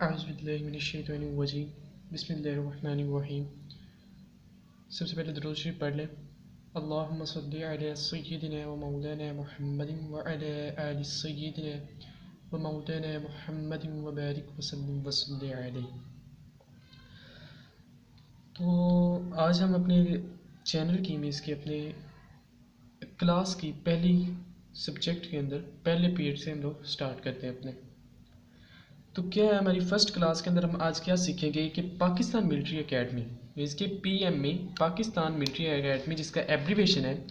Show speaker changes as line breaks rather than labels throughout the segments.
औज़ुबिल्लाहिमिनश्शैतानिर्रजीम बिस्मिल्लाहिर्रहमानिर्रहीम। सबसे पहले दुरूद शरीफ पढ़ लें। अल्लाहुम्मा सल्लि अला सय्यिदिना व मौलाना मुहम्मदिन व अला आलि सय्यिदिना व मौलाना मुहम्मदिन व बारिक व सल्लिम व सल्लि अलैहि। तो आज हम अपने चैनल की में इसके अपने क्लास की पहली सब्जेक्ट के अंदर पहले पीरियड से हम लोग स्टार्ट करते हैं अपने। तो क्या है हमारी फर्स्ट क्लास के अंदर हम आज क्या सीखेंगे कि पाकिस्तान मिलिट्री एकेडमी इसके पीएमए पाकिस्तान मिलिट्री एकेडमी जिसका एब्रीवेशन है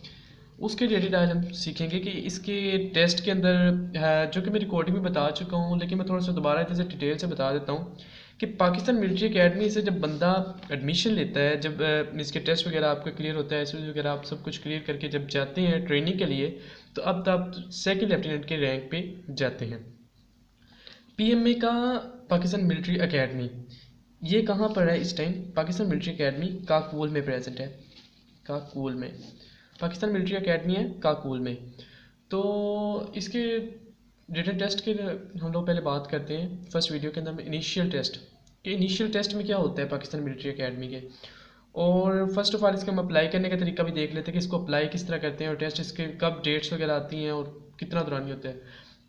उसके रिलेटेड आज हम सीखेंगे कि इसके टेस्ट के अंदर जो कि मैं रिकॉर्डिंग में बता चुका हूँ, लेकिन मैं थोड़ा सा दोबारा इधर से डिटेल से बता देता हूँ कि पाकिस्तान मिलिट्री एकेडमी से जब बंदा एडमिशन लेता है, जब इसके टेस्ट वगैरह आपका क्लियर होता है, एसएसबी वगैरह आप सब कुछ क्लियर करके जब जाते हैं ट्रेनिंग के लिए, तो अब आप सेकंड लेफ्टिनेंट के रैंक पे जाते हैं। पीएमए का पाकिस्तान मिलिट्री एकेडमी ये कहाँ पर है इस time? Pakistan military academy Kakul में प्रेजेंट है। काकूल में पाकिस्तान मिलिट्री एकेडमी है, काकूल में। तो इसके रिटन टेस्ट के हम लोग पहले बात करते हैं फर्स्ट वीडियो के अंदर इनिशियल टेस्ट कि इनिशियल टेस्ट में क्या होता है पाकिस्तान मिलिट्री एकेडमी के। और फर्स्ट ऑफ ऑल इसका हम अप्लाई करने का तरीका भी देख लेते हैं कि इसको अप्लाई किस तरह करते हैं और टेस्ट इसके कब डेट्स वगैरह आती हैं और कितना दौरानी होता है।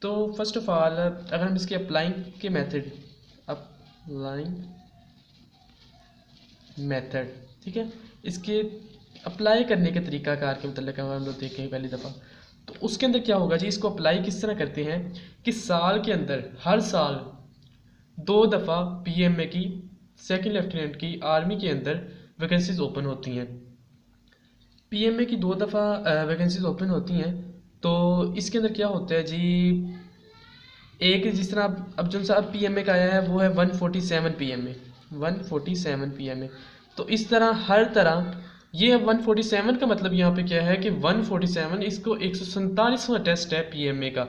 तो फर्स्ट ऑफ ऑल अगर हम इसके अप्लाइंग के मेथड ठीक है, इसके अप्लाई करने के तरीकाकार के मतलब हम लोग देखेंगे पहली दफ़ा। तो उसके अंदर क्या होगा जी, इसको अप्लाई किस तरह करते हैं कि साल के अंदर हर साल 2 दफ़ा पीएमए की सेकंड लेफ्टिनेंट की आर्मी के अंदर वैकेंसीज ओपन होती हैं। पीएमए की 2 दफ़ा वैकेंसीज ओपन होती हैं। तो इसके अंदर क्या होता है जी, एक जिस तरह अब जो सा अब पीएमए का आया है वो है 147 पीएमए 147 पीएमए। तो इस तरह हर तरह ये 147 का मतलब यहाँ पे क्या है कि 147 इसको 147वां टेस्ट है पीएमए का।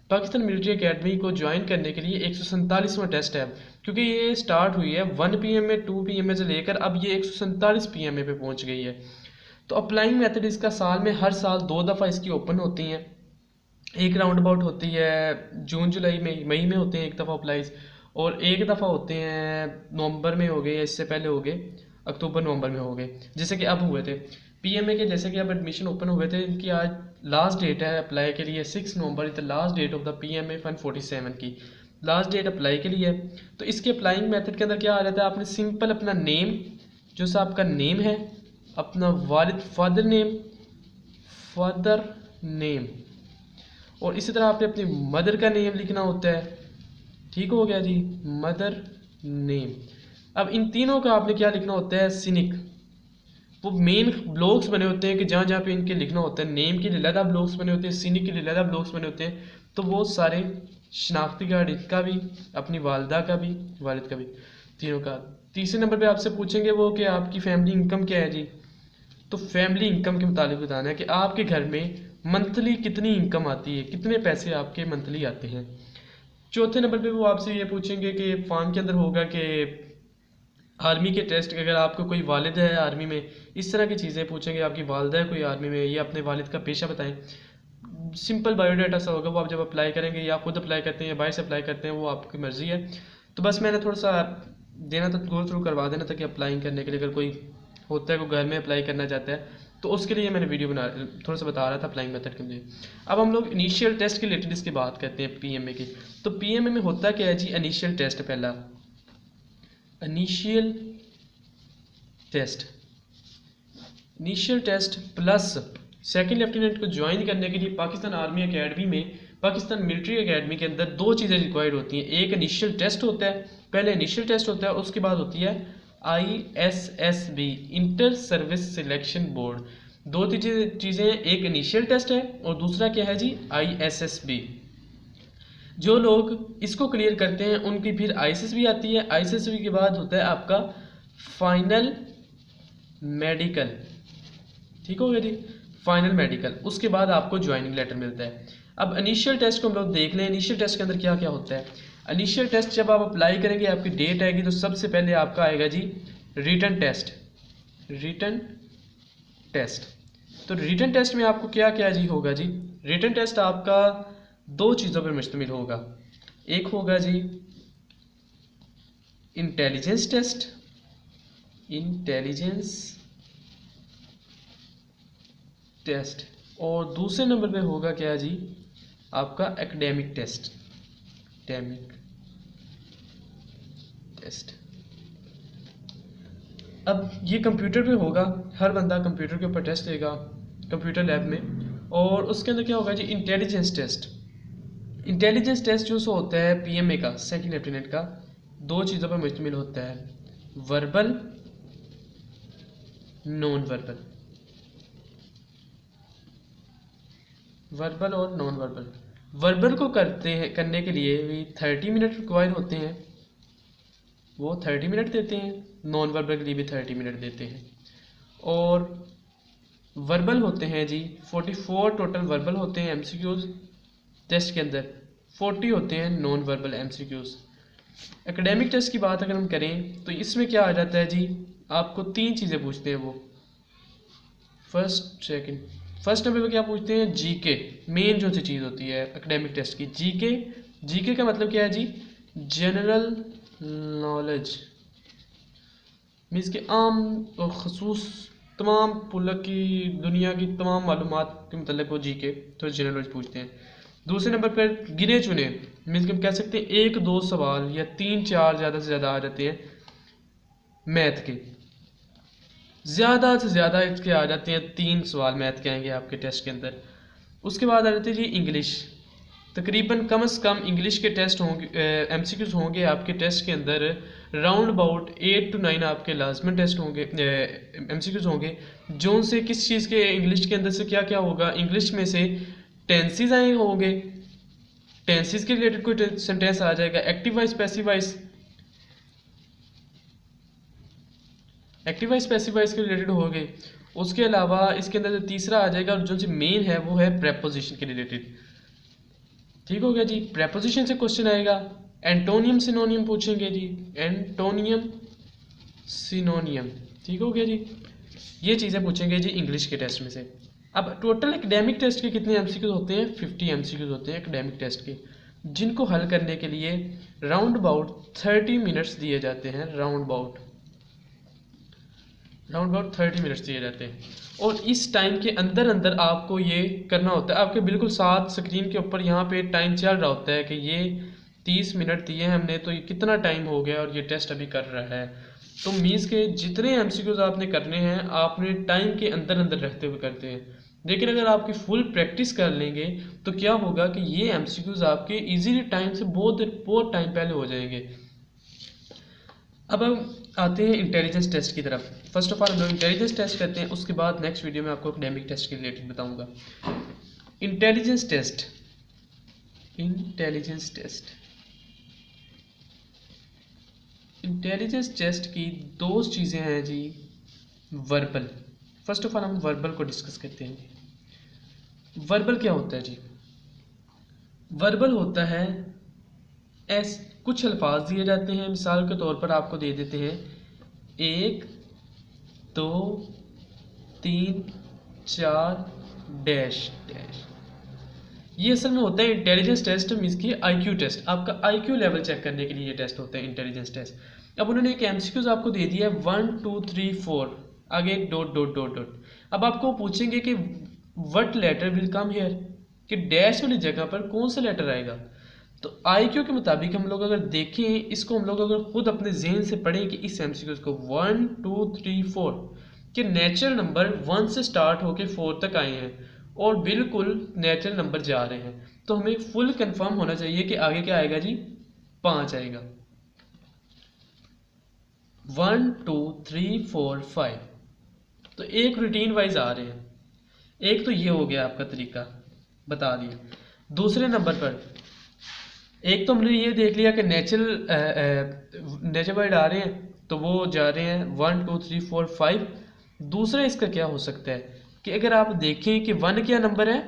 पाकिस्तान मिलिट्री एकेडमी को ज्वाइन करने के लिए 147वां टेस्ट है, क्योंकि ये स्टार्ट हुई है 1 पीएमए 2 पीएमए से लेकर अब ये 147 पीएमए पे पहुंच गई है। तो अप्लाइंग मेथड इसका साल में हर साल 2 दफ़ा इसकी ओपन होती हैं। एक राउंड अबाउट होती है जून जुलाई में, मई में होते हैं एक दफ़ा अप्लाईज, और एक दफ़ा होते हैं नवंबर में हो गए या इससे पहले हो गए अक्टूबर नवंबर में हो गए, जैसे कि अब हुए थे पीएमए के। जैसे कि अब एडमिशन ओपन हुए थे, इनकी आज लास्ट डेट है अप्लाई के लिए 6 November is the last date of the PMA 147 की लास्ट डेट अप्लाई के लिए। तो इसके अप्लाइंग मेथड के अंदर क्या आ जाता है, आपने सिंपल अपना नेम जो सा आपका नेम है, अपना वालिद फादर नेम और इसी तरह आपने अपनी मदर का नेम लिखना होता है। ठीक हो गया जी, मदर नेम। अब इन तीनों का आपने क्या लिखना होता है, सिनिक। वो मेन ब्लॉक्स बने होते हैं कि जहाँ जहाँ पे इनके लिखना होता है, नेम के लिए अलग ब्लॉक्स बने होते हैं, सिनिक के लिए अलग ब्लॉक्स बने होते हैं। तो वो सारे शनाख्ती कार्ड इसका भी, अपनी वालदा का भी, वालिद का भी, तीनों का। तीसरे नंबर पे आपसे पूछेंगे वो कि आपकी फैमिली इनकम क्या है जी। तो फैमिली इनकम के मुताबिक बताना है कि आपके घर में मंथली कितनी इनकम आती है, कितने पैसे आपके मंथली आते हैं। चौथे नंबर पे वो आपसे ये पूछेंगे कि फॉर्म के अंदर होगा कि आर्मी के टेस्ट, अगर आपको कोई वालिद है आर्मी में, इस तरह की चीज़ें पूछेंगे। आपकी वालदा है कोई आर्मी में, ये अपने वालिद का पेशा बताएं। सिंपल बायोडाटा सा होगा, वो आप जब अप्लाई करेंगे या खुद अप्लाई करते हैं या बाहर से अप्लाई करते हैं, वो आपकी मर्ज़ी है। तो बस मैंने थोड़ा सा देना था, गो थ्रू करवा देना था कि अप्लाई करने के लिए अगर कोई होता है, कोई घर में अप्लाई करना चाहता है, तो उसके लिए मैंने वीडियो बना थोड़ा सा बता रहा था अप्लाइंग मेथड के लिए। अब हम लोग इनिशियल टेस्ट के रिलेटेड इसकी बात करते हैं पीएमए की। तो पीएमए में होता क्या है जी, इनिशियल टेस्ट। पहला initial test plus second lieutenant को ज्वाइन करने के लिए पाकिस्तान आर्मी एकेडमी में, पाकिस्तान मिलिट्री एकेडमी के अंदर 2 चीज़ें रिक्वायर्ड होती हैं। एक इनिशियल टेस्ट होता है, पहले इनिशियल टेस्ट होता है, उसके बाद होती है ISSB inter service selection board. 2 चीज़ें, एक इनिशियल टेस्ट है और दूसरा क्या है जी, ISSB। जो लोग इसको क्लियर करते हैं उनकी फिर ISSB आती है। ISSB के बाद होता है आपका फाइनल मेडिकल। ठीक हो गया जी, फाइनल मेडिकल। उसके बाद आपको ज्वाइनिंग लेटर मिलता है। अब इनिशियल टेस्ट को हम लोग देख लें, इनिशियल टेस्ट के अंदर क्या क्या होता है। इनिशियल टेस्ट जब आप अप्लाई करेंगे, आपकी डेट आएगी, तो सबसे पहले आपका आएगा जी रिटन टेस्ट। तो रिटन टेस्ट में आपको क्या क्या जी होगा जी, रिटन टेस्ट आपका 2 चीज़ों पर मुश्तमिल होगा। एक होगा जी इंटेलिजेंस टेस्ट, इंटेलिजेंस टेस्ट, और दूसरे नंबर पे होगा क्या जी आपका एकेडमिक टेस्ट, एकेडमिक टेस्ट। अब ये कंप्यूटर पे होगा, हर बंदा कंप्यूटर के ऊपर टेस्ट देगा कंप्यूटर लैब में, और उसके अंदर क्या होगा जी इंटेलिजेंस टेस्ट। इंटेलिजेंस टेस्ट जो सो होता है पीएमए का, सेकंड लेफ्टिनेंट का, दो चीज़ों पर मुश्तमिल होता है, वर्बल, नॉन वर्बल, वर्बल और नॉन वर्बल। वर्बल को करने के लिए भी 30 मिनट रिक्वायर होते हैं, वो 30 मिनट देते हैं, नॉन वर्बल के लिए भी 30 मिनट देते हैं। और वर्बल होते हैं जी 44 टोटल वर्बल होते हैं एमसीक्यूज टेस्ट के अंदर, 40 होते हैं non verbal MCQs. Academic test की बात अगर हम करें तो इसमें क्या आ जाता है जी, आपको 3 चीज़ें पूछते हैं वो, फर्स्ट नंबर पे क्या पूछते हैं जीके, मेन जो सी चीज़ होती है एकेडमिक टेस्ट की जीके। जीके का मतलब क्या है जी जनरल नॉलेज, मीन्स के आम और खसूस तमाम पुलक की दुनिया की तमाम मालूमात के मतलब वो जीके तो जनरल नॉलेज पूछते हैं। दूसरे नंबर पर गिने चुने, मीन्स कि हम कह सकते हैं 1-2 सवाल या 3-4 ज़्यादा से ज़्यादा आ जाते हैं मैथ के, ज़्यादा से ज़्यादा इसके आ जाते हैं 3 सवाल मैथ के आएंगे आपके टेस्ट के अंदर। उसके बाद आ जाते हैं जी इंग्लिश, तकरीबन कम से कम इंग्लिश के टेस्ट होंगे, एमसीक्यूज होंगे आपके टेस्ट के अंदर राउंड अबाउट 8 to 9 आपके लाजमन टेस्ट होंगे, एमसीक्यूज होंगे, जो से किस चीज़ के इंग्लिश के अंदर से क्या क्या होगा, इंग्लिश में से टेंसेस आए होंगे, टेंसेस के रिलेटेड कोई सेंटेंस आ जाएगा, active voice passive wise, active voice passive wise के रिलेटेड हो गए। उसके अलावा इसके अंदर जो तीसरा आ जाएगा जो सी मेन है वो है प्रेपोजिशन के रिलेटेड, ठीक हो गया जी। प्रेपोजिशन से क्वेश्चन आएगा, एंटोनियम सिनोनियम पूछेंगे जी, एंटोनियम सिनोनियम, ठीक हो गया जी, ये चीज़ें पूछेंगे जी इंग्लिश के टेस्ट में से। अब टोटल एकेडमिक टेस्ट के कितने एमसीक्यूज होते हैं, 50 एमसीक्यूज होते हैं एकेडमिक टेस्ट के, जिनको हल करने के लिए राउंड अबाउट 30 मिनट्स दिए जाते हैं, राउंड अबाउट 30 मिनट्स दिए जाते हैं। और इस टाइम के अंदर अंदर आपको ये करना होता है, आपके बिल्कुल साथ स्क्रीन के ऊपर यहाँ पे टाइम चल रहा होता है कि ये 30 मिनट दिए हैं हमने, तो ये कितना टाइम हो गया और ये टेस्ट अभी कर रहा है। तो मीन्स के जितने एमसीक्यूज आपने करने हैं आपने टाइम के अंदर अंदर रहते हुए करते हैं। लेकिन अगर आपकी फुल प्रैक्टिस कर लेंगे तो क्या होगा कि ये एमसीक्यूज आपके इजीली टाइम से बहुत टाइम पहले हो जाएंगे। अब हम आते हैं इंटेलिजेंस टेस्ट की तरफ। फर्स्ट ऑफ ऑल हम लोग इंटेलिजेंस टेस्ट करते हैं, उसके बाद नेक्स्ट वीडियो में आपको एकेडमिक टेस्ट के रिलेटेड बताऊंगा। Intelligence test, intelligence test, intelligence test की 2 चीज़ें हैं जी, वर्बल। फर्स्ट ऑफ ऑल हम वर्बल को डिस्कस करते हैं। वर्बल क्या होता है जी, वर्बल होता है कुछ अल्फाज दिए जाते हैं, मिसाल के तौर पर आपको दे देते हैं 1 2 3 4 डैश डैश। ये असल में होता है इंटेलिजेंस टेस्ट, मीन्स की आईक्यू टेस्ट, आपका आईक्यू लेवल चेक करने के लिए ये टेस्ट होता है इंटेलिजेंस टेस्ट। अब उन्होंने एक एमसीक्यूज आपको दे दिया है 1 2 3 4 आगे डॉट डॉट डॉट डॉट। अब आपको पूछेंगे कि what letter will come here, कि डैश वाली जगह पर कौन सा लेटर आएगा। तो आईक्यू के मुताबिक हम लोग अगर देखें इसको, हम लोग अगर खुद अपने जहन से पढ़ें कि इस एमसीक्यूज को 1 2 3 4 के नेचुरल नंबर 1 से स्टार्ट होकर 4 तक आए हैं और बिल्कुल नेचुरल नंबर जा रहे हैं, तो हमें फुल कंफर्म होना चाहिए कि आगे क्या आएगा जी 5 आएगा। 1 2 3 4 5, तो एक रूटीन वाइज आ रहे हैं। एक तो ये हो गया आपका तरीका बता दिया। दूसरे नंबर पर एक तो हमने ये देख लिया कि नेचुरल वाइड आ रहे हैं तो वो जा रहे हैं 1 2 3 4 5। दूसरा इसका क्या हो सकता है कि अगर आप देखें कि 1 क्या नंबर है,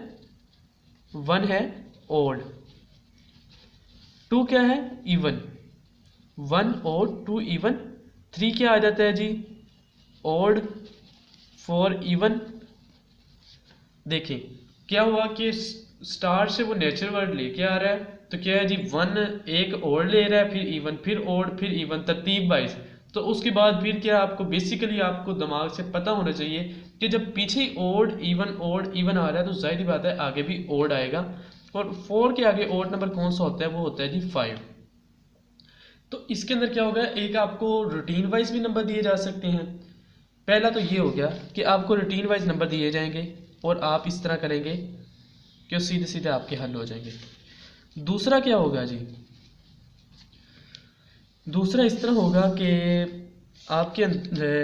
1 है ओड, 2 क्या है इवन, 1 और 2 इवन, 3 क्या आ जाता है जी ओड, 4 इवन। देखें क्या हुआ कि स्टार्ट से वो नेचुरल वर्ड लेके आ रहा है तो क्या है जी, 1 एक और ले रहा है, फिर इवन, फिर ओड, फिर इवन, तरतीब वाइज। तो उसके बाद फिर क्या, आपको बेसिकली आपको दिमाग से पता होना चाहिए कि जब पीछे ओड इवन आ रहा है तो जाहिर बात है आगे भी ओड आएगा। और 4 के आगे ओड नंबर कौन सा होता है, वो होता है जी 5। तो इसके अंदर क्या होगा, एक आपको रूटीन वाइज भी नंबर दिए जा सकते हैं। पहला तो ये हो गया कि आपको रूटीन वाइज नंबर दिए जाएंगे और आप इस तरह करेंगे कि सीधे सीधे आपके हल हो जाएंगे। दूसरा क्या होगा जी, दूसरा इस तरह होगा कि आपके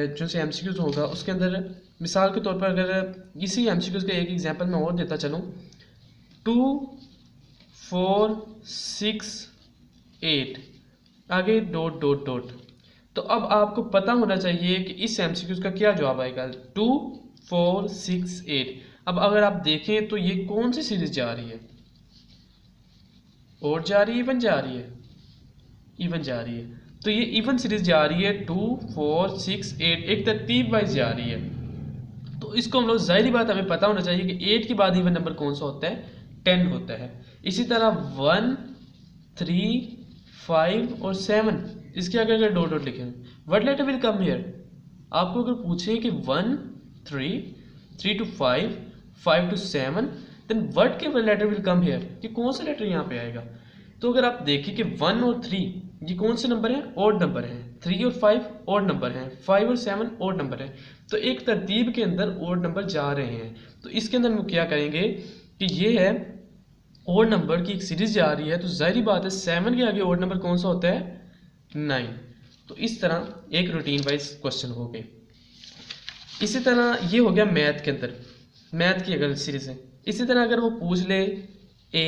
जो से एमसीक्यूज होगा उसके अंदर मिसाल के तौर पर अगर इसी एमसीक्यूज का एक एग्जांपल मैं और देता चलूँ, 2 4 6 8 आगे डॉट डॉट डॉट। तो अब आपको पता होना चाहिए कि इस एमसीक्यूज का क्या जवाब आएगा, 2 4 6 8। अब अगर आप देखें तो ये कौन सी सीरीज जा रही है, और जा रही है, इवन जा रही है, इवन जा रही है। तो ये इवन सीरीज जा रही है, 2 4 6 8 एक तरतीब वाइज जा रही है। तो इसको हम लोग, जाहिर बात हमें पता होना चाहिए कि 8 के बाद इवन नंबर कौन सा होता है, 10 होता है। इसी तरह 1 3 5 और 7, इसके आगे अगर डॉट डॉट लिखें, what letter will come here. आपको अगर पूछे कि 1 3 3 to 5 5 to 7, देन व्हाट के लेटर विल कम हियर, कि कौन सा लेटर यहाँ पे आएगा। तो अगर आप देखिए कि 1 और 3 ये कौन से नंबर हैं, ऑड नंबर हैं, 3 और 5 ऑड नंबर हैं, 5 और 7 ऑड नंबर हैं। तो एक तरतीब के अंदर ऑड नंबर जा रहे हैं। तो इसके अंदर हम क्या करेंगे कि ये है ओड नंबर की एक सीरीज जा रही है, तो जाहिर बात है 7 के आगे ओड नंबर कौन सा होता है, 9। तो इस तरह एक रूटीन वाइज क्वेश्चन हो गए। इसी तरह ये हो गया मैथ के अंदर, मैथ की अगर सीरीज है। इसी तरह अगर वो पूछ ले A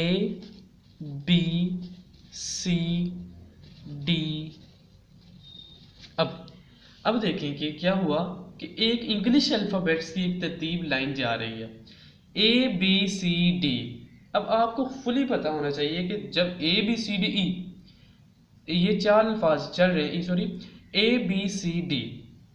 B C D, अब देखें कि क्या हुआ कि एक इंग्लिश अल्फ़ाबेट्स की एक तरतीब लाइन जा रही है, A B C D। अब आपको फुली पता होना चाहिए कि जब A B C D E ये 4 अल्फाज चल रहे हैं, sorry A B C D,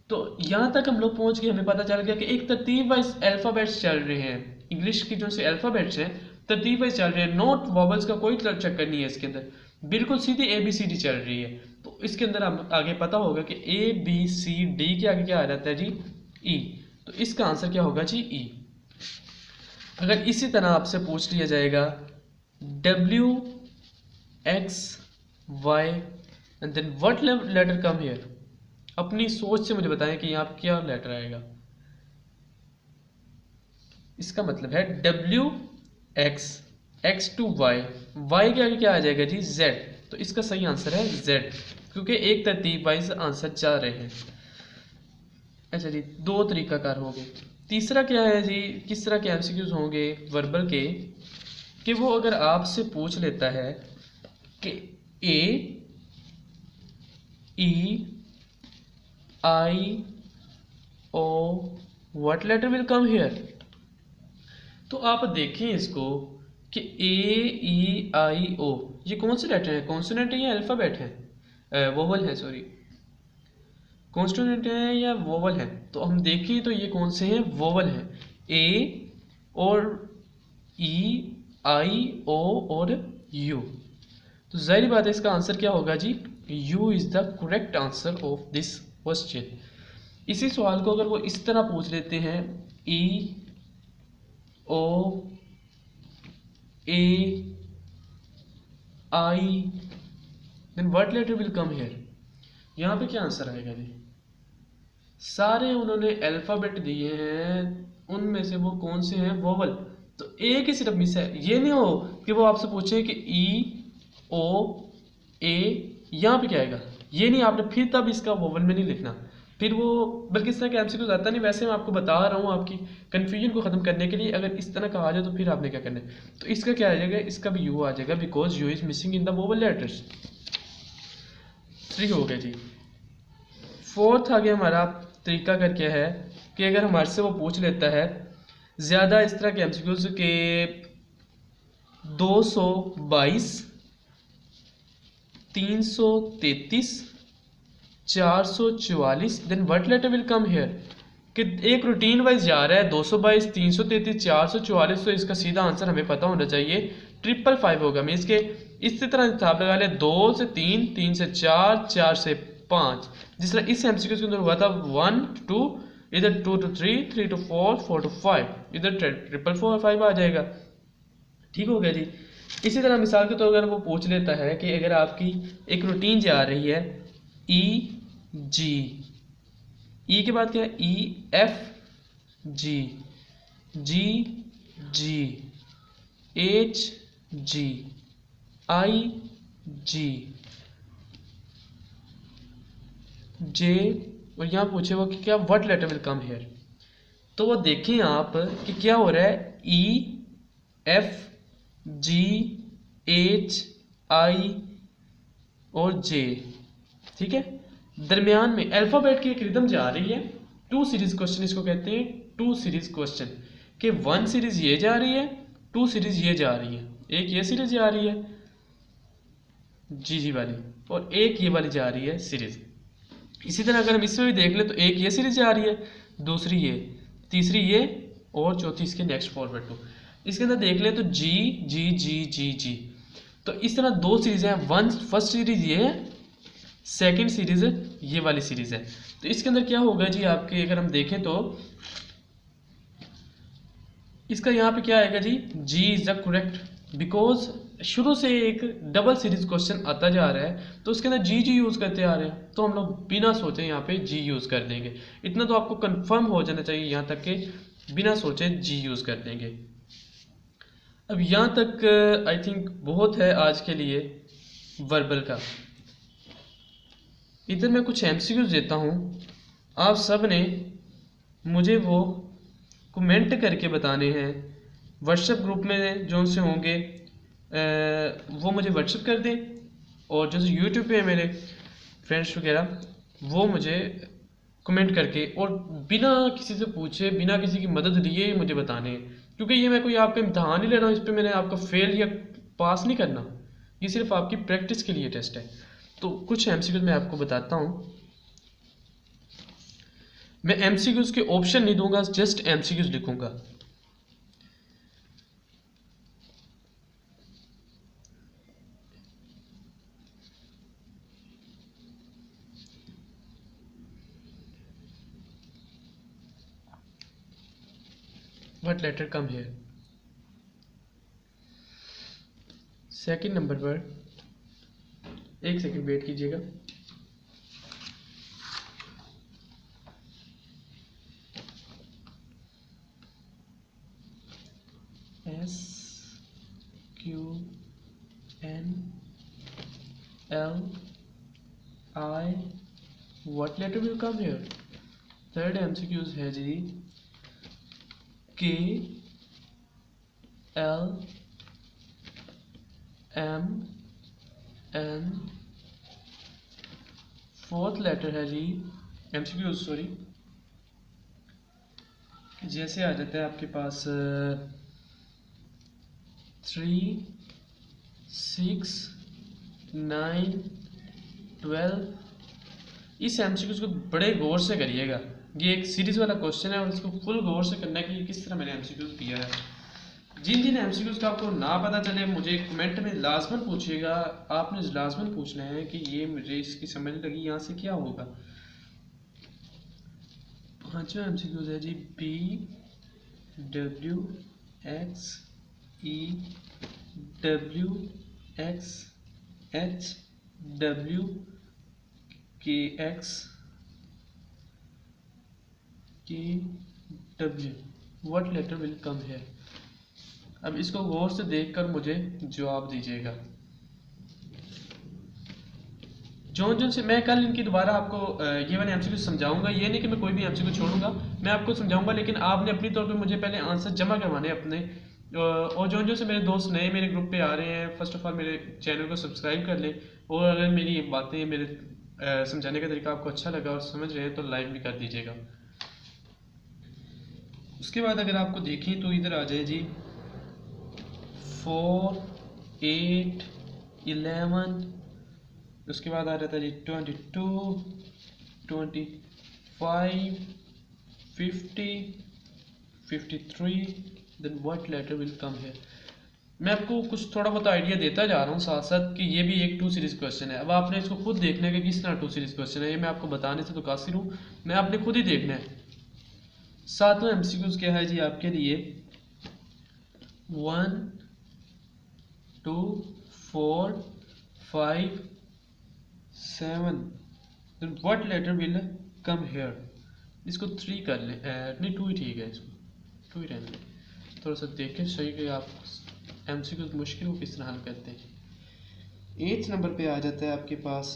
तो यहाँ तक हम लोग पहुँच गए, हमें पता चल गया कि एक तरतीब वाइज अल्फ़ाबेट्स चल रहे हैं। इंग्लिश की जो से अल्फ़ाबेट्स हैं तरतीब वाइज चल रहे हैं, नोट वॉवल्स का कोई चक्कर नहीं है इसके अंदर, बिल्कुल सीधी ABCD चल रही है। तो इसके अंदर हम आगे पता होगा कि ABCD के आगे क्या आ जाता है जी, E। तो इसका आंसर क्या होगा जी, E। अगर इसी तरह आपसे पूछ लिया जाएगा WXY and then what letter come here, अपनी सोच से मुझे बताएं कि यहाँ क्या लेटर आएगा। इसका मतलब है WX X to Y, Y के आगे क्या आ जाएगा जी, Z। तो इसका सही आंसर है Z, क्योंकि एक तरतीब वाइज आंसर जा रहे हैं। अच्छा जी, 2 तरीकाकार हो गए। तीसरा क्या है जी, किस तरह के एमसीक्यूज होंगे वर्बल के, कि वो अगर आपसे पूछ लेता है कि A E I O what letter will come here. तो आप देखें इसको कि A E I O ये कौन से लेटर है, कॉन्सोनेंट है या अल्फ़ाबेट है, वोवल है, सॉरी कॉन्सोनेंट है या वोवल है। तो हम देखें तो ये कौन से हैं, वोवल हैं, A और E I O और U। तो जाहिर बात है इसका आंसर क्या होगा जी, U is the correct answer of this question. इसी सवाल को अगर वो इस तरह पूछ लेते हैं, E O A I then what letter will come here, यहाँ पे क्या आंसर आएगा जी। सारे उन्होंने अल्फ़ाबेट दिए हैं, उनमें से वो कौन से हैं, वोवल। तो एक ही सिर्फ मिस है। ये नहीं हो कि वो आपसे पूछे कि E O A यहाँ पे क्या आएगा, ये नहीं, आपने फिर तब इसका वोवल में नहीं लिखना, फिर वो बल्कि इस तरह के एमसीक्यूज आता नहीं। वैसे मैं आपको बता रहा हूँ आपकी कन्फ्यूजन को ख़त्म करने के लिए, अगर इस तरह का आ जाए तो फिर आपने क्या करना है। तो इसका क्या आ जाएगा, इसका भी U आ जाएगा, because U is missing in the vowel letters. 3 हो गया जी। 4th आ गया हमारा तरीका कर क्या है कि अगर हमारे से वो पूछ लेता है ज़्यादा इस तरह के एमसीक्यूज के 222 333 444 then what letter will come here, कि एक रूटीन वाइज जा रहा है 222 333 444। तो इसका सीधा आंसर हमें पता होना चाहिए 555 होगा। मीन्स के इसी तरह हिसाब लगा लिया 2 से 3, 3 से 4, 4 से 5। जिस तरह इस एमसीक्यू के अंदर हुआ था 1 to 2, इधर 2 to 3, 3 to 4, 4 to 5, इधर 4 5 आ जाएगा। ठीक हो गया जी। इसी तरह मिसाल के तौर पर वो पूछ लेता है कि अगर आपकी एक रूटीन जा रही है ई जी, ई के बाद क्या है ई एफ जी, जी जी, एच जी, आई जी, जे, और यहाँ पूछे वो कि क्या what letter will come here. तो वो देखें आप कि क्या हो रहा है E F G H I और जे। ठीक है, दरमियान में अल्फाबेट की एक रिदम जा रही है। 2 सीरीज क्वेश्चन इसको कहते हैं, 2 सीरीज क्वेश्चन कि 1 सीरीज ये जा रही है, 2 सीरीज ये जा रही है, एक ये सीरीज जा रही है जी जी वाली, और एक ये वाली जा रही है सीरीज। इसी तरह अगर हम इसमें भी देख ले तो एक ये सीरीज जा रही है, दूसरी ये, तीसरी ये, और चौथी इसके नेक्स्ट फॉरवर्ड टू। इसके अंदर देख ले तो जी जी जी जी जी, तो इस तरह 2 सीरीज हैं। फर्स्ट सीरीज ये है, सेकंड सीरीज ये वाली सीरीज है। तो इसके अंदर क्या होगा जी आपके, अगर हम देखें तो इसका यहाँ पे क्या आएगा जी इज द करेक्ट, बिकॉज शुरू से एक डबल सीरीज क्वेश्चन आता जा रहा है तो उसके अंदर जी यूज करते आ रहे हैं, तो हम लोग बिना सोचे यहाँ पे जी यूज कर देंगे। इतना तो आपको कंफर्म हो जाना चाहिए यहाँ तक कि बिना सोचे जी यूज कर देंगे। अब यहाँ तक आई थिंक बहुत है आज के लिए वर्बल का। इधर मैं कुछ एमसीक्यूज देता हूँ, आप सब ने मुझे वो कमेंट करके बताने हैं। व्हाट्सएप ग्रुप में जो से होंगे वो मुझे व्हाट्सएप कर दें, और जो यूट्यूब पे मेरे फ्रेंड्स वगैरह वो मुझे कमेंट करके और बिना किसी से पूछे, बिना किसी की मदद लिए मुझे बताने हैं। क्योंकि ये मैं कोई आपका इम्तहान नहीं ले रहा हूँ, इस पर मैंने आपका फेल या पास नहीं करना, ये सिर्फ आपकी प्रैक्टिस के लिए टेस्ट है। तो कुछ एमसीक्यूज मैं आपको बताता हूँ। मैं एमसीक्यूज के ऑप्शन नहीं दूंगा, जस्ट एमसीक्यूज लिखूंगा। What letter come here. Second number पर, एक सेकंड वेट कीजिएगा। S Q N L I, what letter will come here. Third MCQs है G K L M N. Fourth letter है G MCQs sorry, जैसे आ जाता है आपके पास 3 6 9 12। इस एमसीक्यूज को बड़े गौर से करिएगा, ये एक सीरीज वाला क्वेश्चन है और इसको फुल गौर से करना है कि किस तरह मैंने एमसीक्यूज किया है। जिन एमसीक्यूज का आपको ना पता चले मुझे कमेंट में लाजमन पूछिएगा। आपने लाजमन पूछना है कि ये मुझे इसकी समझ लगी, यहाँ से क्या होगा। पांचवा एमसीक्यूज है जी B W X E W X H W K X K W, what letter will come here. अब इसको गौर से देखकर मुझे जवाब दीजिएगा। जो से मैं कल इनकी दोबारा आपको ये वाले एमसीक्यू समझाऊंगा, ये नहीं कि मैं कोई भी एमसीक्यू छोड़ूंगा, मैं आपको समझाऊंगा, लेकिन आपने अपनी तौर पे मुझे पहले आंसर जमा करवाने अपने। और जो से मेरे दोस्त नए मेरे ग्रुप पे आ रहे हैं, फर्स्ट ऑफ ऑल मेरे चैनल को सब्सक्राइब कर लें, और अगर मेरी बातें मेरे समझाने का तरीका आपको अच्छा लगा और समझ रहे हैं तो लाइक भी कर दीजिएगा। उसके बाद अगर आपको देखें तो इधर आ जाए जी 4 8 11, उसके बाद आ जाता है जी 22 25 50 53। Then what letter will come here. मैं आपको कुछ थोड़ा बहुत आइडिया देता जा रहा हूँ साथ साथ कि ये भी एक 2 सीरीज़ क्वेश्चन है। अब आपने इसको खुद देखना है कि किस तरह 2 सीरीज़ क्वेश्चन है। ये मैं आपको बताने से तो कासिर हूँ, मैं आपने खुद ही देखना है। सातवां एमसीक्यूज क्या है जी आपके लिए, 1 2 4 5 7, what letter will come here. इसको 3 कर लें, नहीं 2 ही ठीक है, इसको 2 ही रहने दें। थोड़ा सा देखें सही कि आप एमसीक्यूज मुश्किल को किस तरह हल करते हैं। 8 नंबर पे आ जाता है आपके पास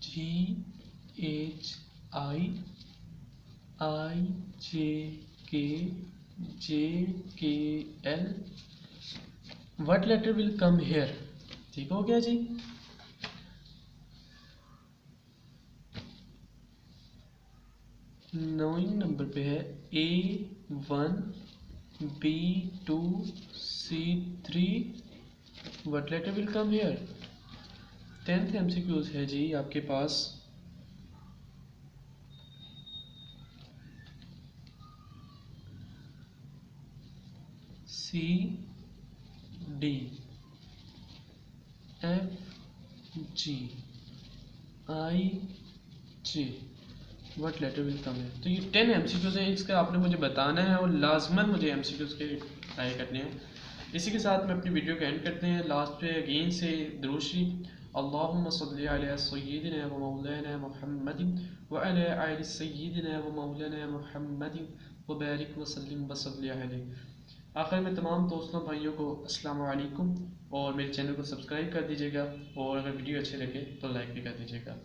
GHIIJKJKL, what letter will come here. ठीक हो गया जी। 9 नंबर पे है A1 B2 C3, what letter will come here. 10th MCQs है जी आपके पास CDFGIJ, what letter will come है। तो ये 10 एमसीक्यूज हैं, इसका आपने मुझे बताना है और लाजमन मुझे एमसीक्यूज के ट्राई करने हैं। इसी के साथ मैं अपनी वीडियो को एंड करते हैं। लास्ट पे अगेन से दुरूद शरीफ, अल्लाहुम्मा सल्ली अला सय्यिदिना व मौलाना मुहम्मदिन व अला आलि सय्यिदिना व मौलाना मुहम्मदिन व बारिक व सल्लिम व सल्ली अलैहि। आखिर में तमाम दोस्तों भाइयों को अस्सलाम वालेकुम, और मेरे चैनल को सब्सक्राइब कर दीजिएगा, और अगर वीडियो अच्छे लगे तो लाइक भी कर दीजिएगा।